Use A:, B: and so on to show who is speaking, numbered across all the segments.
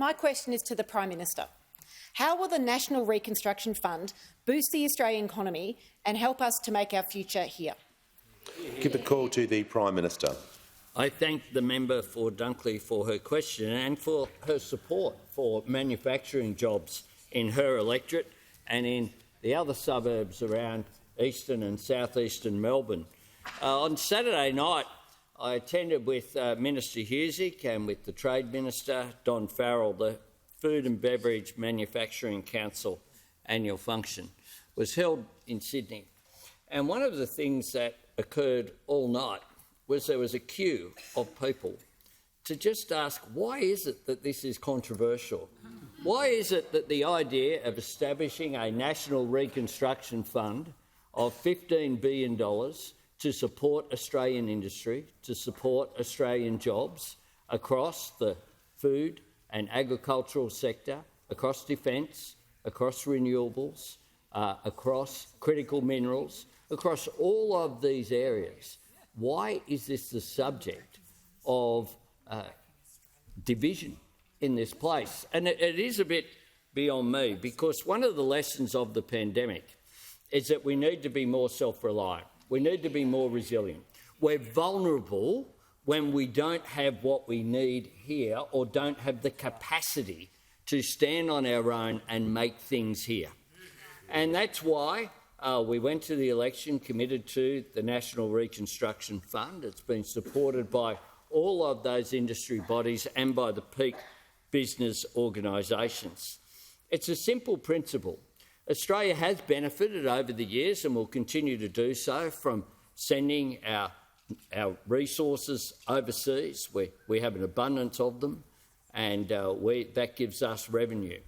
A: My question is to the Prime Minister. How will the National Reconstruction Fund boost the Australian economy and help us to make our future here?
B: Give the call to the Prime Minister.
C: I thank the member for Dunkley for her question and for her support for manufacturing jobs in her electorate and in the other suburbs around eastern and southeastern Melbourne. On Saturday night, I attended with Minister Husick and with the Trade Minister, Don Farrell, the Food and Beverage Manufacturing Council annual function. Was held in Sydney. And one of the things that occurred all night was there was a queue of people to just ask, why is it that this is controversial? Why is it that the idea of establishing a National Reconstruction Fund of $15 billion to support Australian industry, to support Australian jobs across the food and agricultural sector, across defence, across renewables, across critical minerals, across all of these areas, why is this the subject of division in this place? And it is a bit beyond me, because one of the lessons of the pandemic is that we need to be more self-reliant. We need to be more resilient. We're vulnerable when we don't have what we need here or don't have the capacity to stand on our own and make things here. And that's why we went to the election committed to the National Reconstruction Fund. It's been supported by all of those industry bodies and by the peak business organisations. It's a simple principle. Australia has benefited over the years and will continue to do so from sending our resources overseas. We have an abundance of them, and that gives us revenue.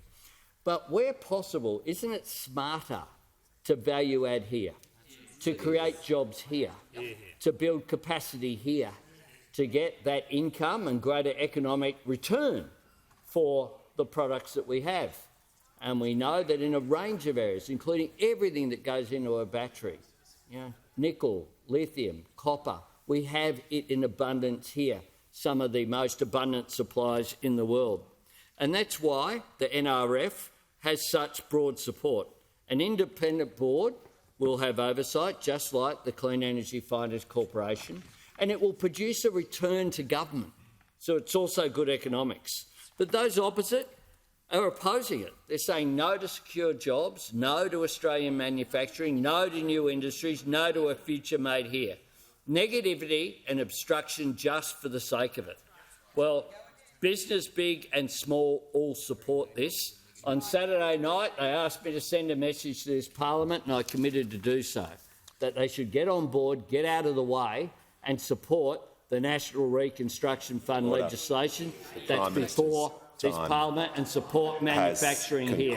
C: But where possible, isn't it smarter to value add here, to create jobs here, to build capacity here, to get that income and greater economic return for the products that we have? And we know that in a range of areas, including everything that goes into a battery, nickel, lithium, copper, we have it in abundance here, some of the most abundant supplies in the world. And that's why the NRF has such broad support. An independent board will have oversight, just like the Clean Energy Finance Corporation, and it will produce a return to government. So it's also good economics. But those opposite are opposing it. They're saying no to secure jobs, no to Australian manufacturing, no to new industries, no to a future made here. Negativity and obstruction just for the sake of it. Well, business, big and small, all support this. On Saturday night, they asked me to send a message to this parliament, and I committed to do so, that they should get on board, get out of the way and support the National Reconstruction Fund legislation that's before this parliament and support manufacturing here.